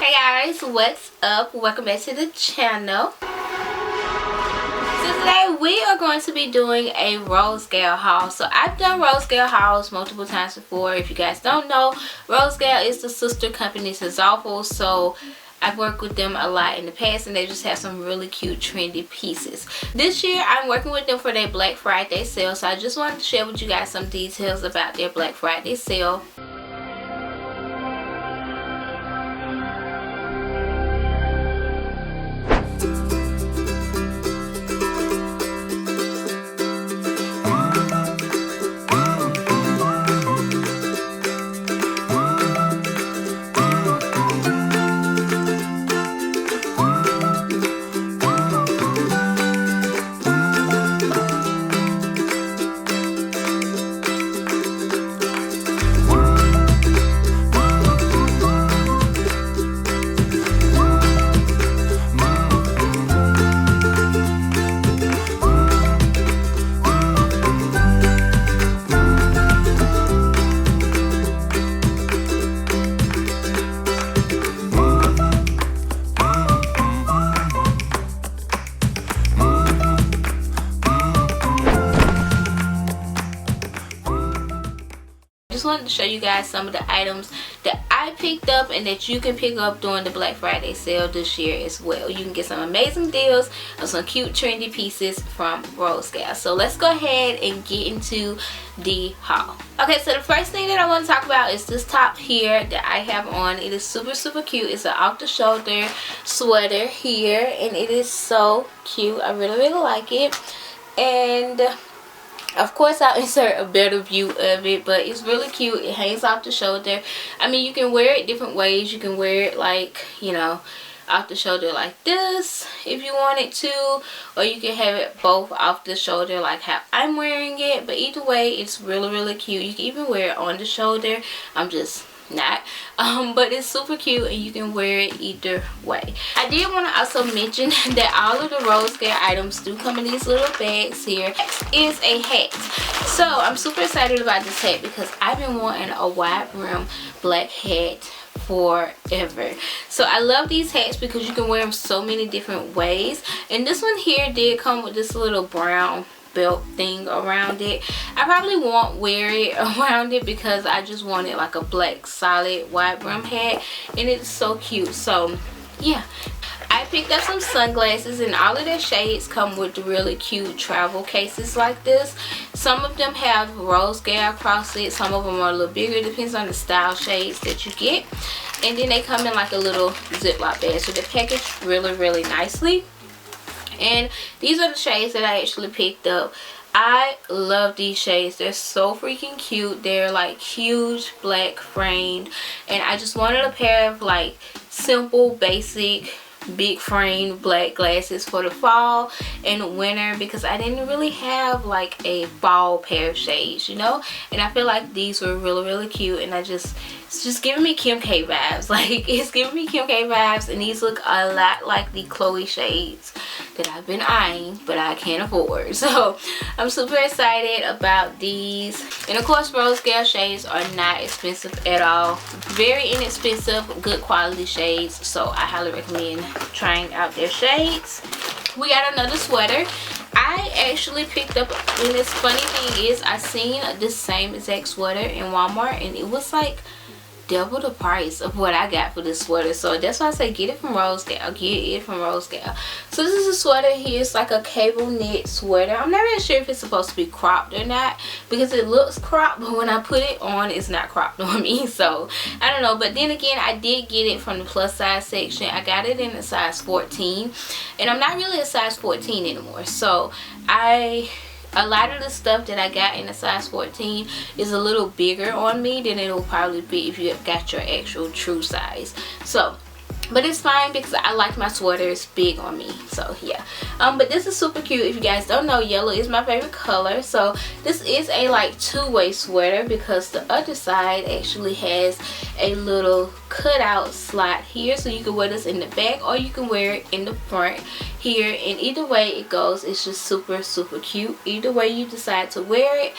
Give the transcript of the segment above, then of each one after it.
Hey guys, what's up? Welcome back to the channel. So today we are going to be doing a RoseGal haul. So I've done RoseGal hauls multiple times before. If you guys don't know, RoseGal is the sister company to Zaful. So I've worked with them a lot in the past and they just have some really cute trendy pieces. This year I'm working with them for their Black Friday sale. So I just wanted to share with you guys some details about their Black Friday sale. Just wanted to show you guys some of the items that I picked up and that you can pick up during the Black Friday sale this year as well. You can get some amazing deals on some cute trendy pieces from RoseGal. So let's go ahead and get into the haul. Okay, so the first thing that I want to talk about is this top here that I have on. It is super cute. It's an off the shoulder sweater here and it is so cute. I really like it. And of course I'll insert a better view of it, but it's really cute. It hangs off the shoulder. I mean, you can wear it different ways. You can wear it like, you know, off the shoulder like this if you wanted to, or you can have it both off the shoulder like how I'm wearing it. But either way, it's really cute. You can even wear it on the shoulder. I'm just not, but it's super cute and you can wear it either way. I did want to also mention that all of the RoseGal items do come in these little bags here. Next is a hat. So I'm super excited about this hat because I've been wanting a wide brim black hat forever. So I love these hats because you can wear them so many different ways, and this one here did come with this little brown belt thing around it. I probably won't wear it around it because I just wanted like a black solid wide brim hat, and it's so cute. So yeah, I picked up some sunglasses and all of their shades come with really cute travel cases like this. Some of them have RoseGal across it, some of them are a little bigger. It depends on the style shades that you get. And then they come in like a little Ziploc bag, so they're packaged really nicely. And these are the shades that I actually picked up. I love these shades. They're so freaking cute. They're like huge black framed, and I just wanted a pair of like simple basic big frame black glasses for the fall and winter because I didn't really have like a fall pair of shades, you know. And I feel like these were really cute, and it's just giving me Kim K vibes. Like, it's giving me Kim K vibes, and these look a lot like the Chloe shades that I've been eyeing but I can't afford. So I'm super excited about these. And of course, RoseGal shades are not expensive at all. Very inexpensive, good quality shades. So I highly recommend trying out their shades. We got another sweater. I actually picked up, and this funny thing is I seen this same exact sweater in Walmart and it was like double the price of what I got for this sweater. So that's why I say get it from RoseGal. Get it from RoseGal. So this is a sweater here. It's like a cable knit sweater. I'm not really sure if it's supposed to be cropped or not because it looks cropped, but when I put it on, it's not cropped on me. So I don't know. But then again, I did get it from the plus size section. I got it in a size 14, and I'm not really a size 14 anymore. So a lot of the stuff that I got in a size 14 is a little bigger on me than it will probably be if you got your actual true size. So But it's fine because I like my sweater. It's big on me. So yeah. But this is super cute. If you guys don't know, yellow is my favorite color. So this is a like two-way sweater because the other side actually has a little cutout slot here. So you can wear this in the back or you can wear it in the front here. And either way it goes, it's just super cute. Either way you decide to wear it,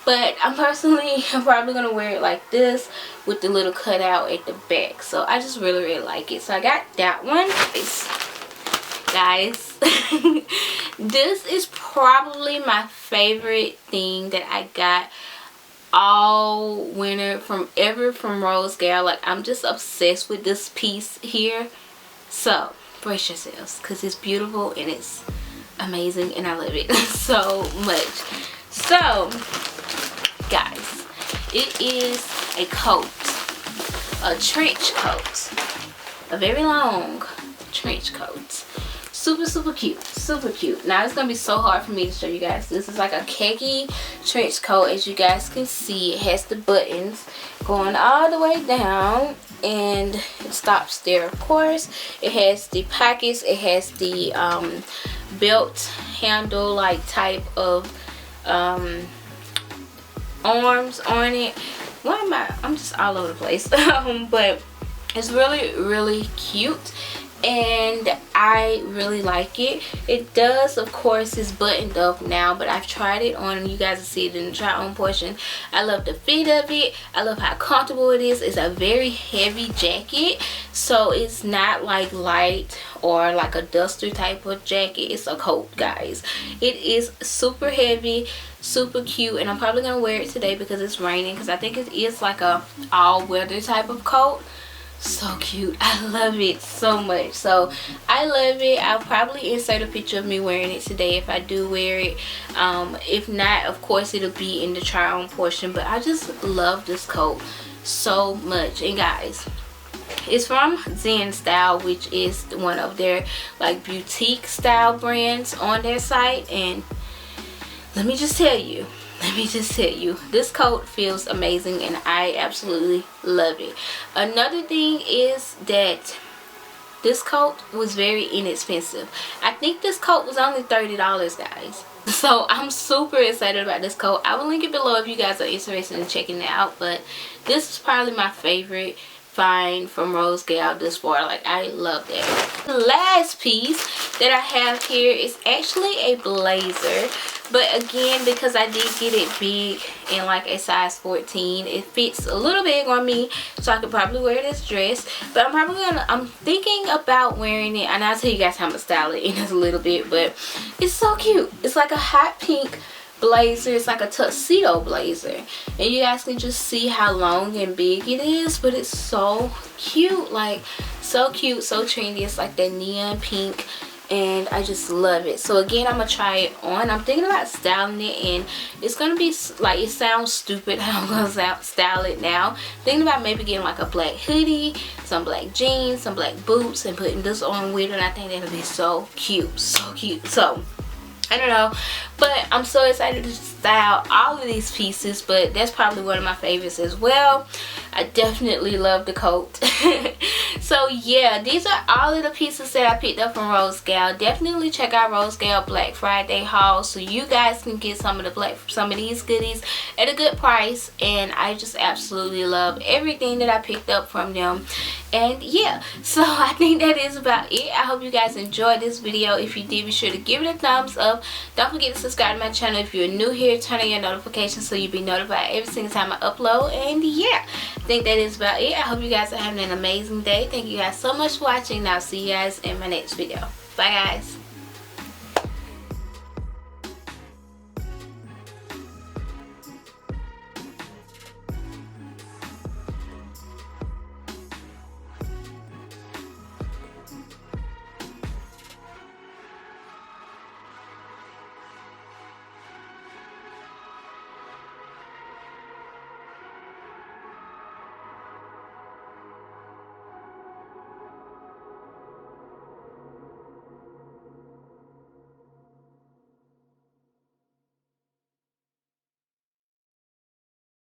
but I'm probably gonna wear it like this with the little cutout at the back. So I just really like it. So I got that one. Guys, this is probably my favorite thing that I got all winter from RoseGal. Like, I'm just obsessed with this piece here. So brace yourselves, because it's beautiful and it's amazing and I love it so much. So guys, it is a coat, a trench coat, a very long trench coat. Super cute. Now it's gonna be so hard for me to show you guys. This is like a khaki trench coat. As you guys can see, it has the buttons going all the way down and it stops there. Of course, it has the pockets, it has the belt handle like type of arms on it. Why am I'm just all over the place. But it's really cute and I really like it. It does, of course, is buttoned up now, but I've tried it on and you guys will see it in the try on portion. I love the fit of it. I love how comfortable it is. It's a very heavy jacket, so it's not like light or like a duster type of jacket. It's a coat, guys. It is super heavy, super cute, and I'm probably gonna wear it today because it's raining, because I think it is like a all-weather type of coat. So cute. I love it so much. So I love it. I'll probably insert a picture of me wearing it today if I do wear it. If not, of course it'll be in the try on portion. But I just love this coat so much. And guys, it's from Zen Style, which is one of their like boutique style brands on their site. And let me just tell you, this coat feels amazing and I absolutely love it. Another thing is that this coat was very inexpensive. I think this coat was only $30, guys. So I'm super excited about this coat. I will link it below if you guys are interested in checking it out. But this is probably my favorite find from RoseGal this far. Like, I love that. The last piece that I have here is actually a blazer, but again, because I did get it big in like a size 14, it fits a little big on me, so I could probably wear this dress. But I'm thinking about wearing it, and I'll tell you guys how I'm gonna style it in just a little bit. But it's so cute. It's like a hot pink blazer. It's like a tuxedo blazer, and you guys can just see how long and big it is, but it's so cute. Like, so cute, so trendy. It's like that neon pink and I just love it. So again, I'm gonna try it on. I'm thinking about styling it, and it's gonna be like, it sounds stupid how I'm gonna style it now. Thinking about maybe getting like a black hoodie, some black jeans, some black boots, and putting this on with it. And I think that'll be so cute, so cute. So I don't know, but I'm so excited to style all of these pieces. But that's probably one of my favorites as well. I definitely love the coat. So yeah, these are all of the pieces that I picked up from RoseGal. Definitely check out RoseGal Black Friday haul so you guys can get some of these goodies at a good price. And I just absolutely love everything that I picked up from them. And yeah, so I think that is about it. I hope you guys enjoyed this video. If you did, be sure to give it a thumbs up. Don't forget to subscribe to my channel. If you're new here, turn on your notifications so you'll be notified every single time I upload. And yeah, I think that is about it. I hope you guys are having an amazing day. Thank you guys so much for watching, and I'll see you guys in my next video. Bye, guys.